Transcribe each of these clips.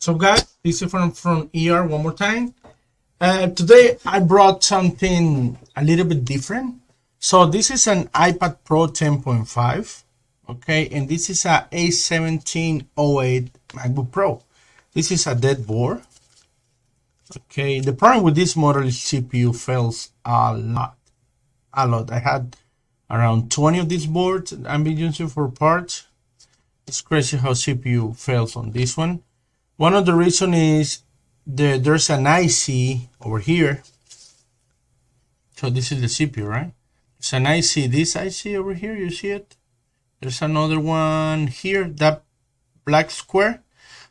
So guys, this is from ER one more time. Today I brought something a little bit different. So this is an iPad Pro 10.5, okay, and this is a A1708 MacBook Pro. This is a dead board. Okay, the problem with this model is CPU fails a lot. I had around 20 of these boards I've been using for parts. It's crazy how CPU fails on this one. One of the reasons is there's an IC over here. So this is the CPU, right? It's an IC, this IC over here, you see it? There's another one here, that black square.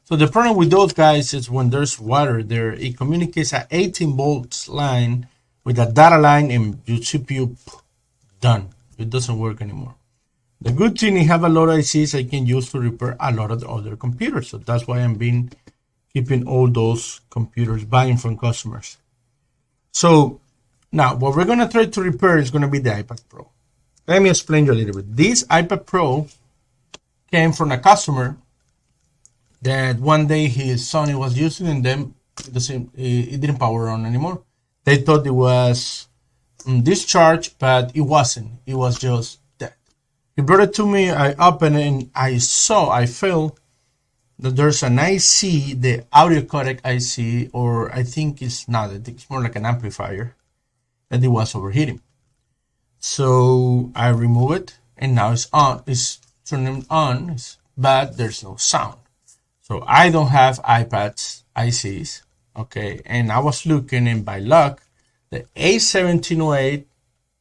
So the problem with those guys is when there's water there, it communicates an 18 volts line with a data line and your CPU, done. It doesn't work anymore. The good thing is I have a lot of ICs I can use to repair a lot of the other computers. So that's why I'm keeping all those computers buying from customers. So now what we're going to try to repair is going to be the iPad Pro. Let me explain you a little bit. This iPad Pro came from a customer that one day his son was using and then it didn't power on anymore. They thought it was discharged, but it wasn't. It was just dead. He brought it to me. I opened it and I felt that there's an IC, the audio codec IC, or I think it's not. I think it's more like an amplifier, that it was overheating. So I remove it, and now it's on. It's turning on, but there's no sound. So I don't have iPads ICs, okay? And I was looking, and by luck, the A1708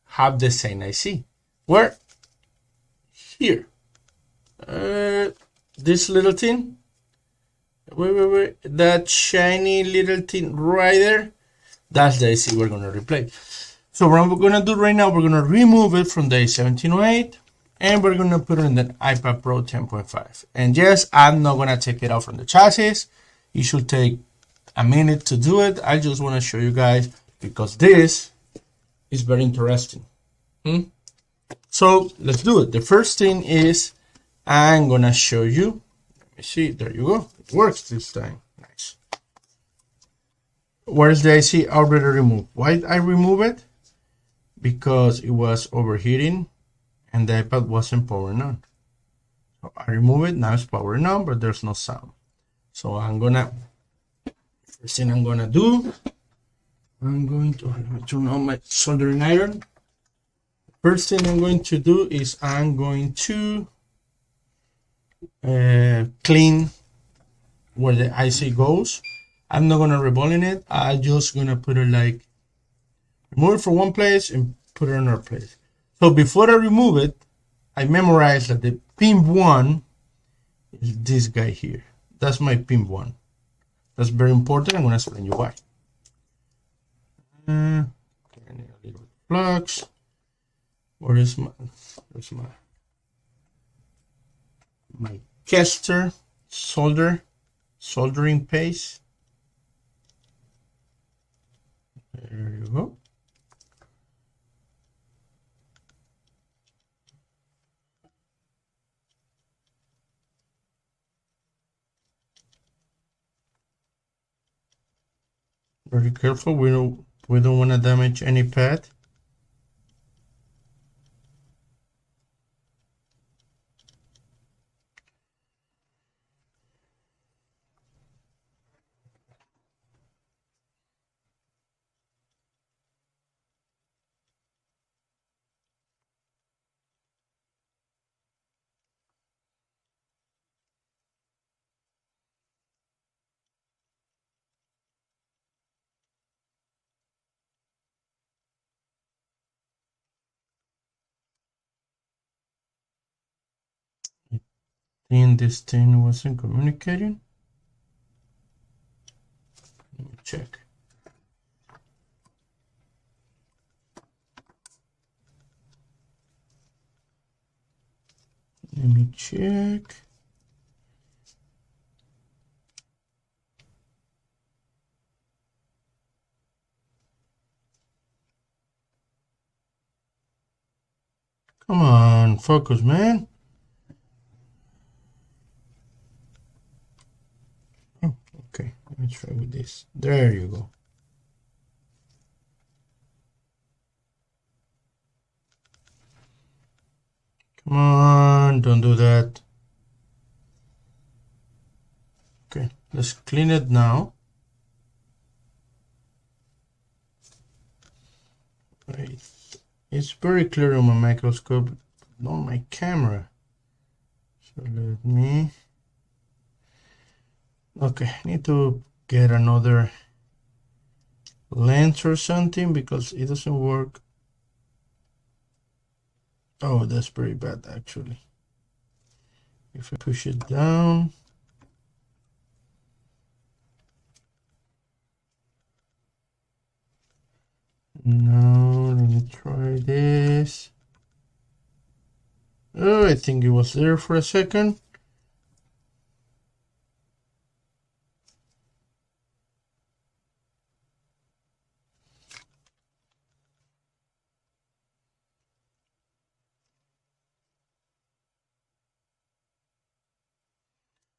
have the same IC. Where? Here. This little thing. Wait. That shiny little thing right there. That's the IC we're going to replace. So what we're going to do right now, we're going to remove it from the A1708 and we're going to put it in the iPad Pro 10.5. And yes, I'm not going to take it out from the chassis. It should take a minute to do it. I just want to show you guys because this is very interesting. So let's do it. The first thing is I'm going to show you. Let me see. There you go. It works this time. Nice. Where's the IC already removed? Why did I remove it? Because it was overheating and the iPad wasn't powering on. So I remove it. Now it's powering on, but there's no sound. So first thing I'm gonna do, let me turn on my soldering iron. First thing I'm going to do is I'm going to clean where the IC goes. I'm not gonna rebolin it. I'm just gonna put it like, remove it from one place and put it in another place. So before I remove it, I memorized that the pin 1 is this guy here. That's my pin 1. That's very important. I'm gonna explain you why. I need a little flux. Where's my Kester soldering paste? There you go. Very careful. We don't want to damage any pad. And this thing wasn't communicating. Let me check. Let me check. Come on, focus, man. Oh, me try with this. There you go. Come on, don't do that. Okay, let's clean it now. Wait, it's very clear on my microscope, not on my camera. So let me. Okay, I need to get another lens or something because it doesn't work. Oh, that's pretty bad actually. If I push it down. No, let me try this. Oh, I think it was there for a second.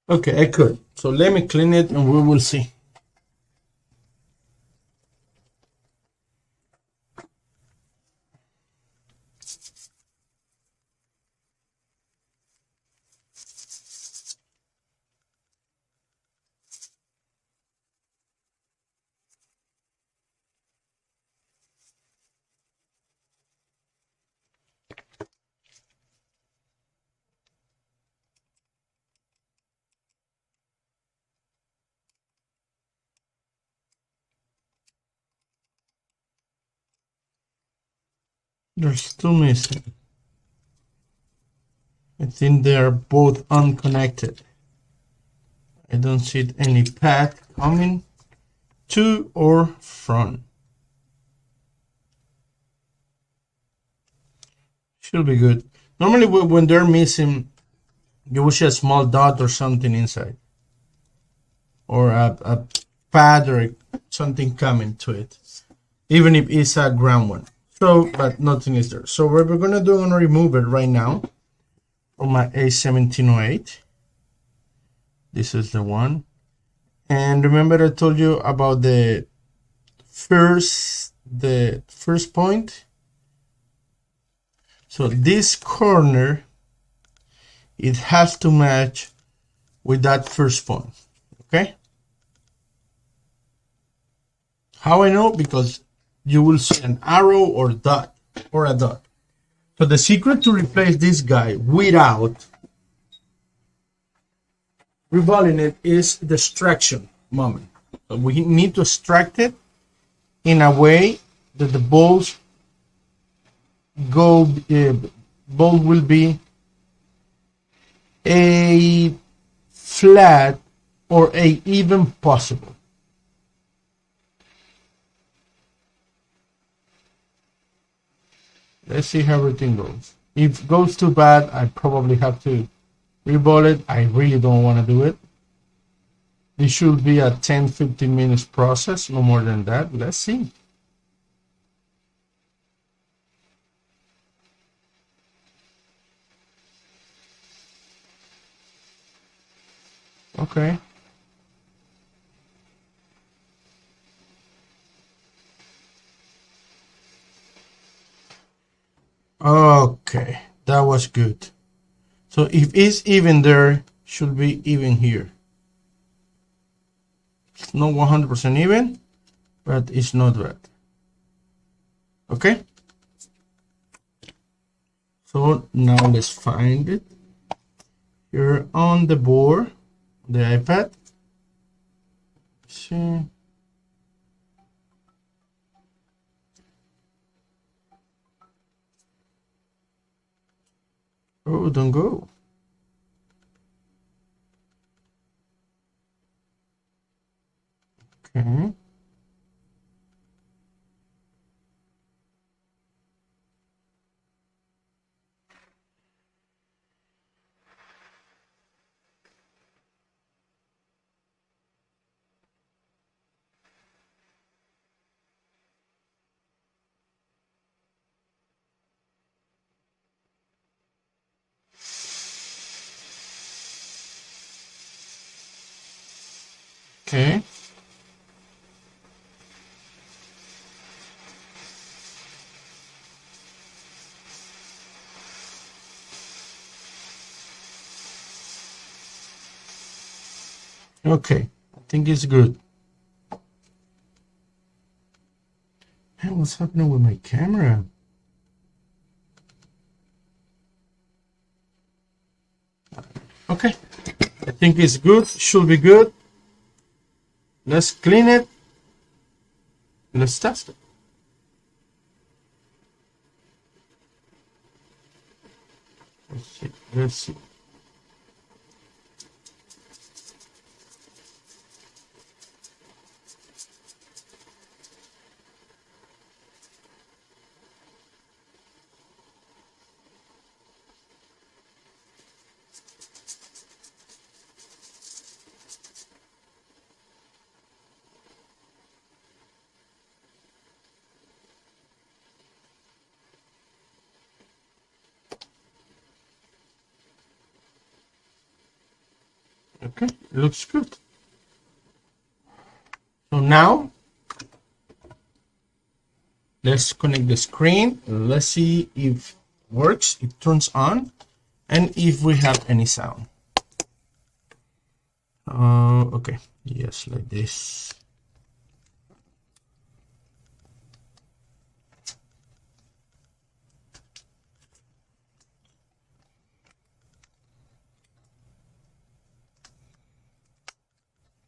Okay, I could. So let me clean it and we will see. They're still missing. I think they are both unconnected. I don't see any path coming to or from. Should be good. Normally when they're missing, you will see a small dot or something inside. Or a pad or something coming to it. Even if it's a ground one. So, but nothing is there. So what we're gonna do, I'm gonna remove it right now from my A1708. This is the one. And remember I told you about the first point. So this corner, it has to match with that first point. Okay? How I know? Because you will see an arrow or dot or a dot. So the secret to replace this guy without revolving it is the extraction moment. So we need to extract it in a way that the balls go. Ball will be a flat or a even possible. Let's see how everything goes. If it goes too bad, I probably have to reball it. I really don't want to do it. This should be a 10-15 minutes process, no more than that. Let's see. Okay. Okay, that was good. So if it's even there, should be even here. It's not 100% even, but it's not bad. Okay. So now let's find it. Here on the board, the iPad. Let's see. Oh, don't go. Okay. Okay. Okay, I think it's good. Hey, what's happening with my camera? Okay, I think it's good. Should be good. Let's clean it. Let's test it. Let's see. Let's see. Okay, it looks good. So now let's connect the screen. Let's see if it works. It turns on, and if we have any sound. Okay, yes, like this.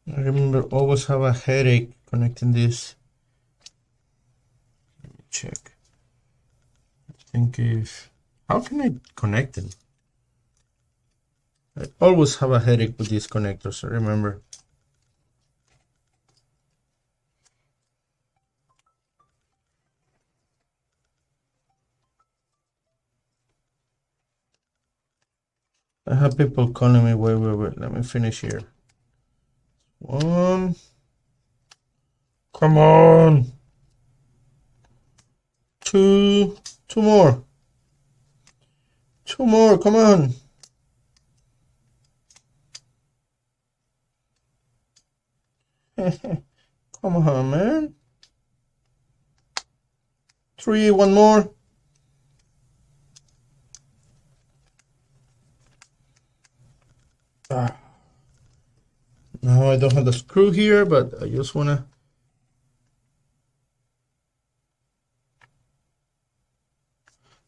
I remember always have a headache connecting this. Let me check. I think if how can I connect it? I always have a headache with these connectors. I remember. I have people calling me. Wait. Let me finish here. One. Come on. Two more. Two more. Come on. Come on, man. Three. One more. No, I don't have the screw here, but I just wanna.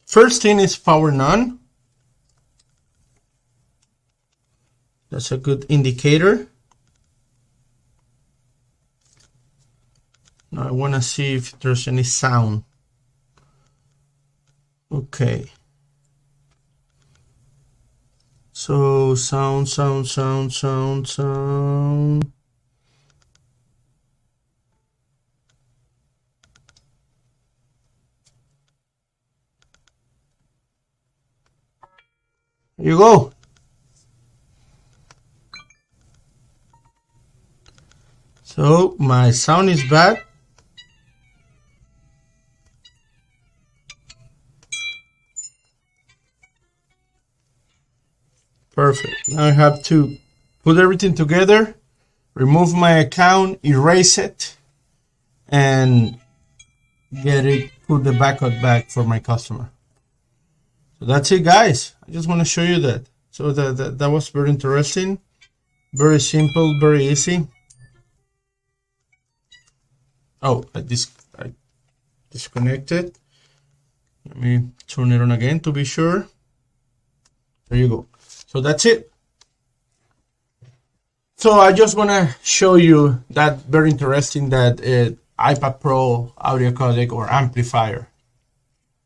First thing is power none. That's a good indicator. Now I wanna see if there's any sound. Okay. So sound. There you go. So my sound is back. Perfect. Now I have to put everything together, remove my account, erase it, and put the backup back for my customer. So that's it, guys. I just want to show you that. So that was very interesting, very simple, very easy. Oh, I disconnected. Let me turn it on again to be sure. There you go. So that's it. So I just want to show you that very interesting that iPad Pro audio codec or amplifier.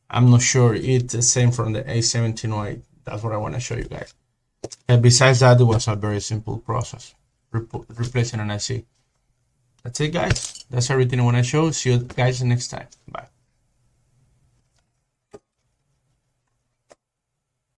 I'm not sure it's the same from the A1708. That's what I want to show you guys. And besides that, it was a very simple process, replacing an IC. That's it, guys. That's everything I want to show. See you guys next time. Bye.